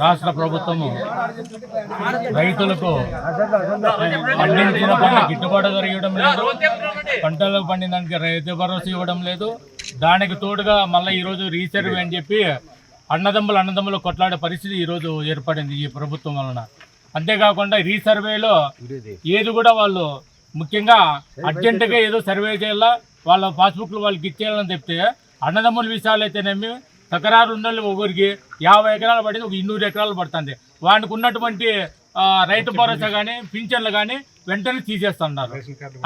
రాష్ట్ర ప్రభుత్వము రైతులకు పండించిన పంట గిట్టుబాటు ధర ఇవ్వడం లేదు, పంటలు పండిన దానికి రైతు భరోసా ఇవ్వడం లేదు. దానికి తోడుగా మళ్ళీ ఈరోజు రీసర్వే అని చెప్పి అన్నదమ్ములు కొట్లాడే పరిస్థితి ఈరోజు ఏర్పడింది ఈ ప్రభుత్వం వలన. అంతేకాకుండా రీసర్వేలో ఏది కూడా వాళ్ళు ముఖ్యంగా అర్జెంటుగా ఏదో సర్వే చేయాలా, వాళ్ళ పాస్బుక్లు వాళ్ళకి ఇచ్చేయాలని చెప్తే అన్నదమ్ముల విషయాలు అయితేనేమి తకరారు ఉండాలి. ఒకరికి 50 ఎకరాలు పడింది, ఒక 200 ఎకరాలు పడుతుంది. వానికి ఉన్నటువంటి రైతు భరోసా కానీ పింఛన్లు కానీ వెంటనే తీసేస్తున్నారు.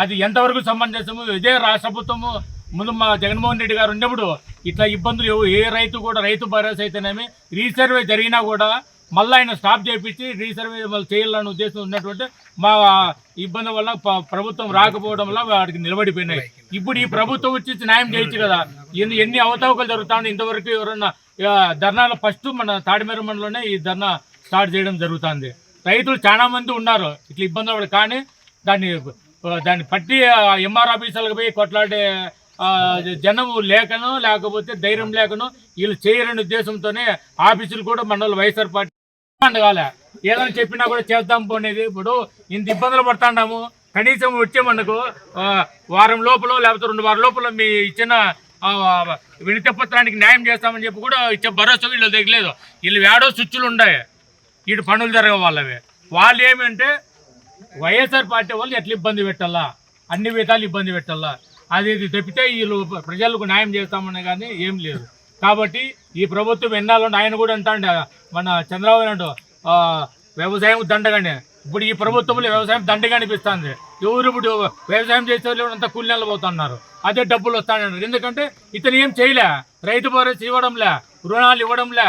అది ఎంతవరకు సమంజసము? ఇదే రాష్ట్ర ప్రభుత్వము ముందు మా జగన్మోహన్ రెడ్డి గారు ఉన్నప్పుడు ఇట్లా ఇబ్బందులు ఏ రైతు కూడా రైతు భరోసా అయితేనేమి రీసర్వే జరిగినా కూడా మళ్ళీ ఆయన స్టాప్ చేయించి రీసర్వే చేయాలనే ఉద్దేశం ఉన్నటువంటి మా ఇబ్బంది వల్ల ప్రభుత్వం రాకపోవడం వల్ల వాటికి నిలబడిపోయినాయి. ఇప్పుడు ఈ ప్రభుత్వం వచ్చి న్యాయం చేయొచ్చు కదా. ఎన్ని అవతవకలు జరుగుతాయి. ఇంతవరకు ఎవరన్నా ధర్నాలు ఫస్ట్ మన తాడిమేర మండలంలోనే ఈ ధర్నా స్టార్ట్ చేయడం జరుగుతుంది. రైతులు చాలా మంది ఉన్నారు ఇట్లా ఇబ్బంది పడి, కానీ దాన్ని పట్టి ఎంఆర్ ఆఫీసులకు పోయి కొట్లాడే జనము లేకను, లేకపోతే ధైర్యం లేకను వీళ్ళు చేయరని ఉద్దేశంతోనే ఆఫీసులు కూడా మండల వైఎస్ఆర్ పార్టీ కాలే. ఏదైనా చెప్పినా కూడా చేద్దాం పోనేది. ఇప్పుడు ఇంత ఇబ్బందులు పడుతున్నాము, కనీసం వచ్చే మనకు వారం లోపల లేకపోతే 2 వారాల లోపల మీ ఇచ్చిన వినతి పత్రానికి న్యాయం చేస్తామని చెప్పి కూడా ఇచ్చే భరోసా వీళ్ళు దగ్గరలేదు. వీళ్ళు వేడో స్విచ్లు ఉన్నాయి, వీటి పనులు జరగవు వాళ్ళవి. వాళ్ళు ఏమంటే వైఎస్ఆర్ పార్టీ వాళ్ళు ఎట్లా ఇబ్బంది పెట్టాలా, అన్ని విధాలు ఇబ్బంది పెట్టాలా, అది తప్పితే వీళ్ళు ప్రజలకు న్యాయం చేస్తామని కానీ ఏం లేదు. కాబట్టి ఈ ప్రభుత్వం ఎన్నాళ్ళు ఆయన కూడా అంటాండే మన చంద్రబాబు నాయుడు వ్యవసాయం దండగానే. ఇప్పుడు ఈ ప్రభుత్వంలో వ్యవసాయం దండగా అనిపిస్తుంది. ఎవరు ఇప్పుడు వ్యవసాయం చేసే వాళ్ళు అంతా కూలీలు పోతున్నారు, అదే డబ్బులు వస్తాయన్నారు. ఎందుకంటే ఇతను ఏం చేయలే, రైతు భరోసా ఇవ్వడంలే, రుణాలు ఇవ్వడంలే,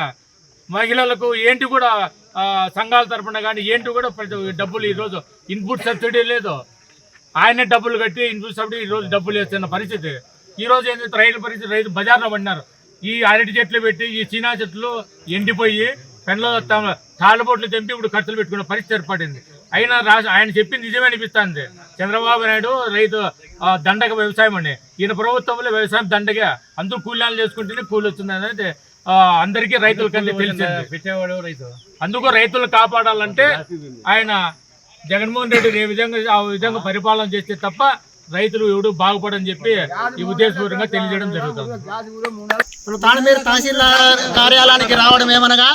మహిళలకు ఏంటి కూడా సంఘాల తరఫున కానీ ఏంటి కూడా డబ్బులు ఈరోజు ఇన్పుట్ సబ్సిడీ లేదు. ఆయనే డబ్బులు కట్టి ఇన్పుట్ సబ్సిడీ ఈరోజు డబ్బులు వేస్తున్న పరిస్థితి. ఈరోజు ఏంటంటే రైతు పరిస్థితి, రైతు బజార్లో పడినారు. ఈ అరటి చెట్లు పెట్టి ఈ చీనా చెట్లు ఎండిపోయి పెన్లో తాళ్ళబొట్లు తెంపి ఇప్పుడు ఖర్చులు పెట్టుకునే పరిస్థితి ఏర్పడింది. అయినా ఆయన చెప్పింది నిజమే అనిపిస్తుంది. చంద్రబాబు నాయుడు రైతు దండగ వ్యవసాయం అని, ఈయన ప్రభుత్వంలో వ్యవసాయం దండగా, అందరూ కూలీలు చేసుకుంటేనే కూలి వస్తుంది అనేది అందరికీ రైతులకన్నీ తెలిసింది. అందుకు రైతులు కాపాడాలంటే ఆయన జగన్మోహన్ రెడ్డి ఆ విధంగా పరిపాలన చేస్తే తప్ప రైతులు ఎవడు బాగుపడని చెప్పి ఈ ఉద్దేశపూర్వకంగా తెలియజేయడం జరుగుతుంది. తాడిమేర తహసీల్దార్ కార్యాలయానికి రావడం ఏమనగా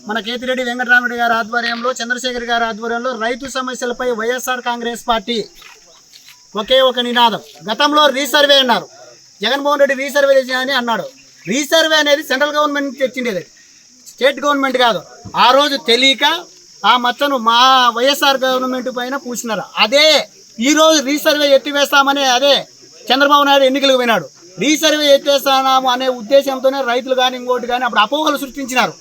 మన కేతిరెడ్డి వెంకటరామరెడ్డి గారి ఆధ్వర్యంలో, చంద్రశేఖర్ గారి ఆధ్వర్యంలో రైతు సమస్యలపై వైఎస్ఆర్ కాంగ్రెస్ పార్టీ ఒకే ఒక నినాదం. గతంలో రీసర్వే అన్నారు, జగన్మోహన్ రెడ్డి రీసర్వే చేయాలని అన్నాడు. రీసర్వే అనేది సెంట్రల్ గవర్నమెంట్ తెచ్చిండేది, స్టేట్ గవర్నమెంట్ కాదు. ఆ రోజు తెలియక ఆ మచ్చను మా వైఎస్ఆర్ గవర్నమెంట్ పైన పూసినారు. అదే ఈరోజు రీసర్వే ఎత్తివేస్తామని అదే చంద్రబాబు నాయుడు ఎన్నికలకు పోయినాడు. రీసర్వే ఎత్తేస్తాము అనే ఉద్దేశంతోనే రైతులు కానీ ఇంకోటి కానీ అప్పుడు అపోహలు సృష్టించినారు.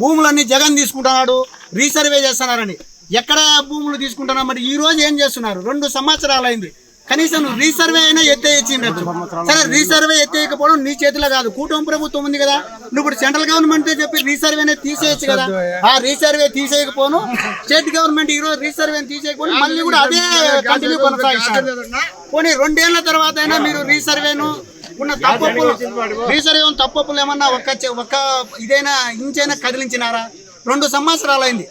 భూములన్నీ జగన్ తీసుకుంటున్నాడు, రీసర్వే చేస్తున్నారని. ఎక్కడ భూములు తీసుకుంటున్నామంటే ఈ రోజు ఏం చేస్తున్నారు? 2 సంవత్సరాలు అయింది, కనీసం నువ్వు రీసర్వే అయినా ఎత్తేయచ్చిండొచ్చు. సరే, రీసర్వే ఎత్తేయకపోవడం నీ చేతిలో కాదు, కూటమి ప్రభుత్వం ఉంది కదా. నువ్వు ఇప్పుడు సెంట్రల్ గవర్నమెంట్ చెప్పి రీసర్వేనే తీసేయచ్చు కదా. ఆ రీసర్వే తీసేయకపోను స్టేట్ గవర్నమెంట్ ఈ రోజు రీసర్వేని తీసేయకపోను మళ్ళీ కూడా అదే కంటిన్యూ కొనసాగిస్తారు. పోనీ 2 ఏళ్ల తర్వాత అయినా మీరు రీసర్వేను ఉన్న తప్పప్పులు, రీసర్వే తప్పప్పులు ఏమన్నా ఒక్క ఇదైనా ఇంచైనా కదిలించినారా? 2 సంవత్సరాలు అయింది.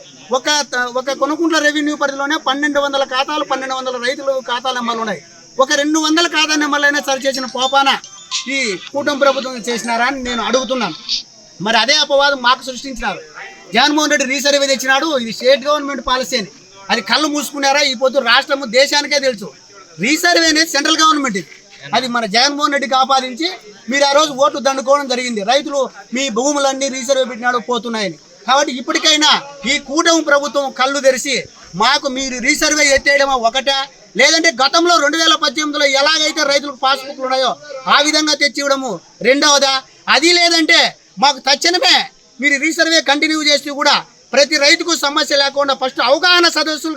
ఒక కొనుకుంట్ల రెవెన్యూ పరిధిలోనే 1200 ఖాతాలు, 1200 రైతులు ఖాతా నెంబర్లు ఉన్నాయి. ఒక 200 ఖాతా నెంబర్లైనా సరి చేసిన పోపాన ఈ కూటమి ప్రభుత్వం చేసినారా అని నేను అడుగుతున్నాను. మరి అదే అపవాదం మాకు సృష్టించినారు. జగన్మోహన్ రెడ్డి రీసర్వే తెచ్చినాడు, ఇది స్టేట్ గవర్నమెంట్ పాలసీ అని. అది కళ్ళు మూసుకున్నారా? ఈ పొద్దు రాష్ట్రము దేశానికే తెలుసు. రీసర్వే అనేది సెంట్రల్ గవర్నమెంట్, అది మన జగన్మోహన్ రెడ్డికి ఆపాదించి మీరు ఆ రోజు ఓట్లు దండుకోవడం జరిగింది. రైతులు మీ భూములన్నీ రీసర్వే పెట్టినాడు పోతున్నాయని. కాబట్టి ఇప్పటికైనా ఈ కూటమి ప్రభుత్వం కళ్ళు తెరిచి మాకు మీరు రీసర్వే ఎత్తేయడమా ఒకటా, లేదంటే గతంలో 2018లో ఎలాగైతే రైతులకు పాస్బుక్లు ఉన్నాయో ఆ విధంగా తెచ్చి ఇవ్వడము రెండవదా? అది లేదంటే మాకు తక్షణమే మీరు రీసర్వే కంటిన్యూ చేస్తూ కూడా ప్రతి రైతుకు సమస్య లేకుండా ఫస్ట్ అవగాహన సదస్సులు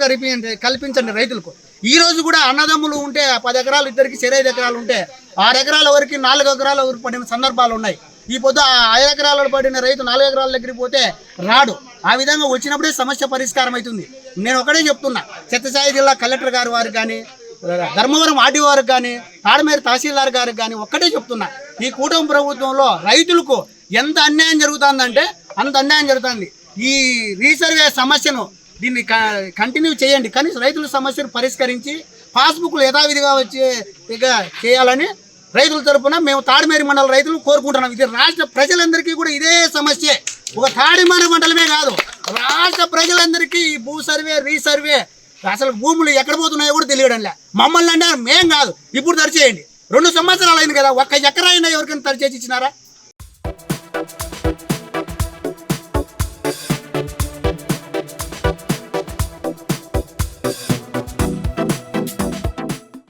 కల్పించండి రైతులకు. ఈ రోజు కూడా అన్నదమ్ములు ఉంటే 10 ఎకరాలు ఇద్దరికి 5 ఎకరాలు ఉంటే 6 ఎకరాల వరకు 4 ఎకరాల వరకు పడిన సందర్భాలు ఉన్నాయి. ఈ పొద్దు 5 ఎకరాలు పడిన రైతు 4 ఎకరాల దగ్గరికి పోతే రాడు. ఆ విధంగా వచ్చినప్పుడే సమస్య పరిష్కారం అవుతుంది. నేను ఒకటే చెప్తున్నా, సత్యసాయి జిల్లా కలెక్టర్ గారి వారికి కానీ, ధర్మవరం ఆర్డీ వారికి కానీ, తాడిమేర తహసీల్దార్ గారికి కానీ ఒక్కటే చెప్తున్నా, ఈ కూటమి ప్రభుత్వంలో రైతులకు ఎంత అన్యాయం జరుగుతుందంటే అంత అన్యాయం జరుగుతుంది. ఈ రీసర్వే సమస్యను దీన్ని కంటిన్యూ చేయండి. కనీసం రైతుల సమస్యను పరిష్కరించి పాస్బుక్లు యథావిధిగా చేయాలని రైతుల తరపున మేము తాడిమేరి మండల రైతులు కోరుకుంటున్నాం. ఇది రాష్ట్ర ప్రజలందరికీ కూడా ఇదే సమస్య. ఒక తాడిమేరి మండలమే కాదు, రాష్ట్ర ప్రజలందరికీ ఈ భూ సర్వే రీసర్వే అసలు భూములు ఎక్కడ పోతున్నాయో కూడా తెలియడంలే. మమ్మల్ని అంటే మేం కాదు, ఇప్పుడు దరిచేయండి. 2 సంవత్సరాలు అయింది కదా, ఒక్క ఎకరా అయినా ఎవరికైనా దరిచేసి ఇచ్చినారా?